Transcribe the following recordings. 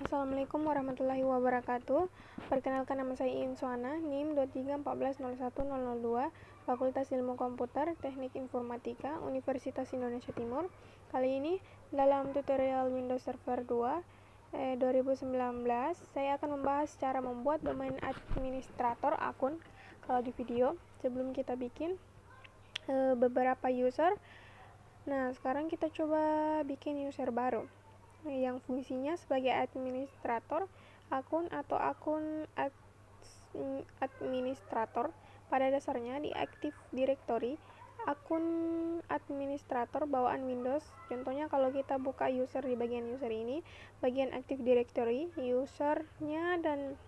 Assalamualaikum warahmatullahi wabarakatuh. Perkenalkan, nama saya Inswana, NIM 2314010002, Fakultas Ilmu Komputer, Teknik Informatika, Universitas Indonesia Timur. Kali ini dalam tutorial Windows Server 2 2019, saya akan membahas cara membuat domain administrator akun. Kalau di video sebelum kita bikin beberapa user, nah sekarang kita coba bikin user baru yang fungsinya sebagai administrator akun atau akun administrator. Pada dasarnya di Active Directory, akun administrator bawaan Windows. Contohnya kalau kita buka user di bagian user ini, bagian Active Directory, usernya dan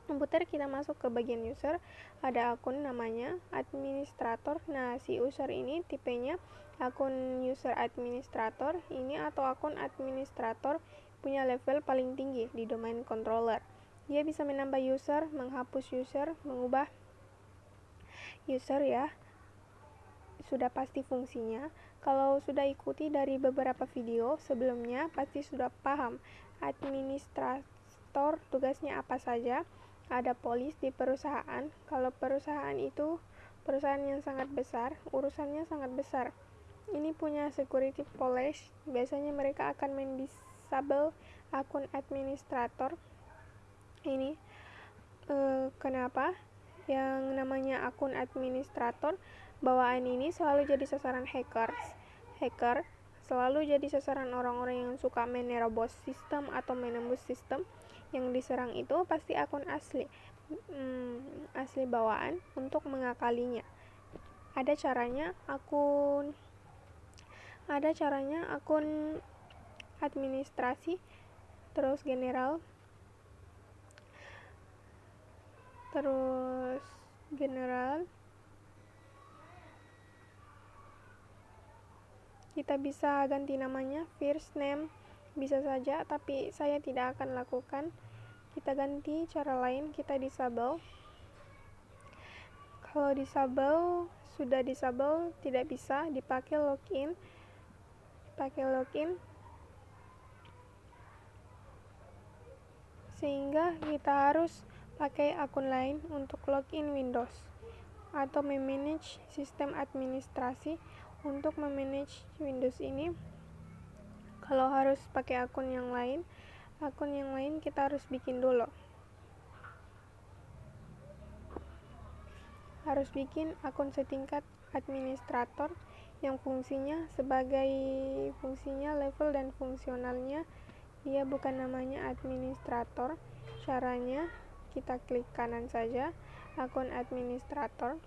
komputer, kita masuk ke bagian user, ada akun namanya administrator. Nah, si user ini tipenya akun user administrator ini, atau akun administrator punya level paling tinggi di domain controller. Dia bisa menambah user, menghapus user, mengubah user ya. Sudah pasti fungsinya. Kalau sudah ikuti dari beberapa video sebelumnya, pasti sudah paham administrator tugasnya apa saja. Ada polis di perusahaan. Kalau perusahaan itu perusahaan yang sangat besar, urusannya sangat besar. Ini punya security police. Biasanya mereka akan mendisable akun administrator ini. Kenapa? Yang namanya akun administrator bawaan ini selalu jadi sasaran hacker selalu jadi sasaran orang-orang yang suka menerobos sistem atau menembus sistem. Yang diserang itu pasti akun asli bawaan untuk mengakalinya. Ada caranya akun administrasi, terus general kita bisa ganti namanya, first name bisa saja, tapi saya tidak akan lakukan. Kita ganti cara lain, kita disable. Kalau sudah disable, tidak bisa dipakai login. Sehingga kita harus pakai akun lain untuk login Windows atau memanage sistem administrasi. Untuk memanage Windows ini, kalau harus pakai akun yang lain kita harus bikin dulu. Harus bikin akun setingkat administrator yang fungsinya level dan fungsionalnya dia bukan namanya administrator. Caranya kita klik kanan saja akun administrator,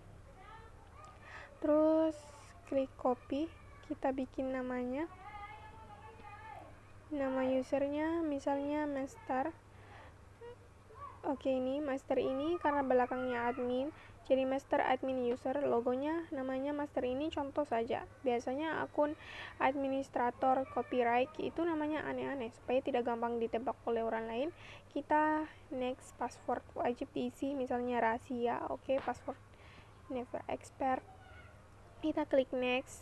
terus klik copy, kita bikin nama usernya misalnya master. Oke, ini master ini karena belakangnya admin, jadi master admin user, logonya namanya master ini contoh saja. Biasanya akun administrator copyright itu namanya aneh-aneh supaya tidak gampang ditebak oleh orang lain. Kita next, password wajib diisi, misalnya rahasia. Oke, password never expire. Kita klik next,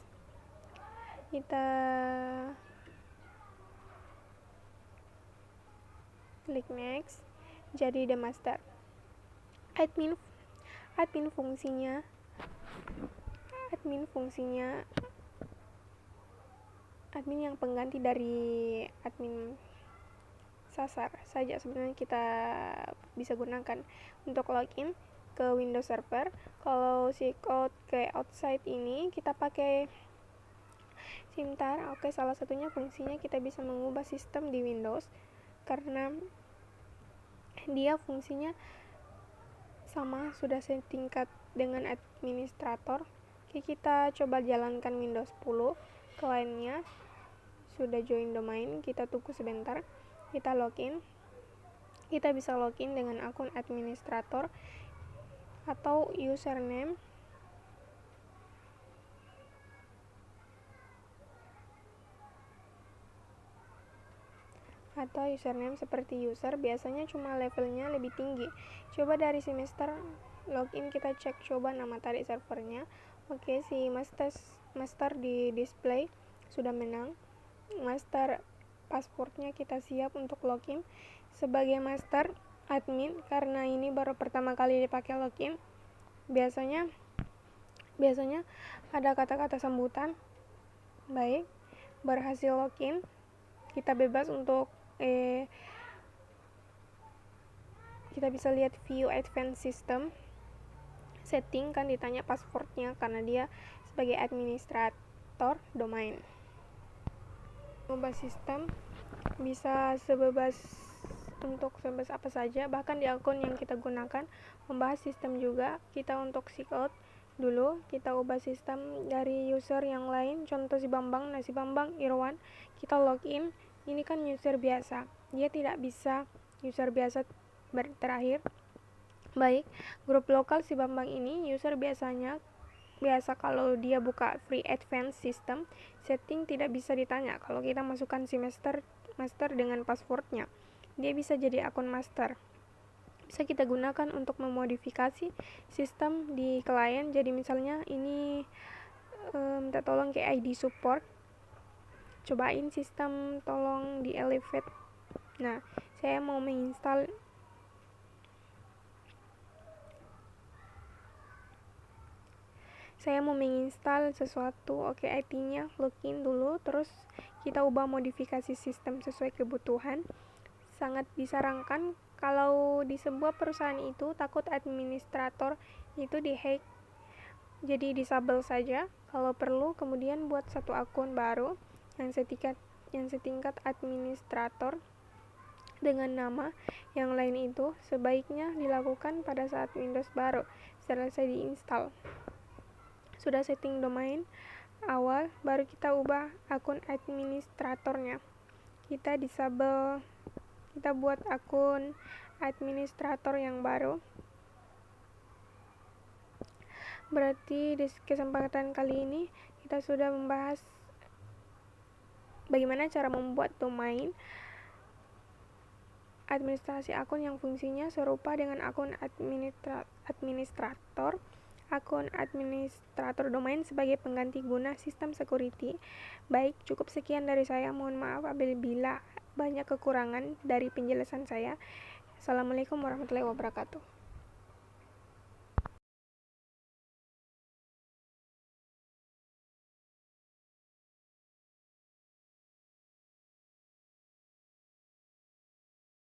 jadi the master. Admin fungsinya admin yang pengganti dari admin sasar saja sebenarnya kita bisa gunakan untuk login ke Windows Server. Kalau out ke outside ini kita pakai Simtar. Oke, salah satunya fungsinya kita bisa mengubah sistem di Windows karena dia fungsinya sama, sudah setingkat dengan administrator. Oke, kita coba jalankan Windows 10. Kliennya sudah join domain, kita tunggu sebentar, kita login. Kita bisa login dengan akun administrator atau username seperti user, biasanya cuma levelnya lebih tinggi. Coba dari semester login, kita cek coba nama tadi servernya. Oke, si master di display sudah menang. Master passwordnya kita siap untuk login. Sebagai master admin, karena ini baru pertama kali dipakai login, biasanya ada kata-kata sambutan. Baik, berhasil login, kita bebas untuk kita bisa lihat view advanced system setting, kan ditanya passwordnya karena dia sebagai administrator domain. Ubah sistem bisa sebebas apa saja, bahkan di akun yang kita gunakan. Membahas sistem juga, kita untuk sign out dulu, kita ubah sistem dari user yang lain, contoh si Bambang Irwan, kita login. Ini kan user biasa, dia tidak bisa user biasa terakhir. Baik, grup lokal si Bambang ini user biasa kalau dia buka free advanced system setting tidak bisa ditanya kalau kita masukkan si master dengan passwordnya. Dia bisa jadi akun master, bisa kita gunakan untuk memodifikasi sistem di klien. Jadi misalnya ini minta tolong ke ID support, cobain sistem, tolong di elevate. Nah, saya mau menginstal sesuatu. Oke, IT-nya login dulu, terus kita ubah modifikasi sistem sesuai kebutuhan. Sangat disarankan kalau di sebuah perusahaan itu takut administrator itu dihack, jadi disable saja kalau perlu, kemudian buat satu akun baru yang setingkat administrator dengan nama. Yang lain itu sebaiknya dilakukan pada saat Windows baru selesai diinstal. Sudah setting domain awal, baru kita ubah akun administratornya. Kita disable, kita buat akun administrator yang baru. Berarti di kesempatan kali ini kita sudah membahas bagaimana cara membuat domain administrasi akun yang fungsinya serupa dengan akun administrator. Akun administrator domain sebagai pengganti guna sistem security. Baik, cukup sekian dari saya. Mohon maaf apabila banyak kekurangan dari penjelasan saya. Assalamualaikum warahmatullahi wabarakatuh.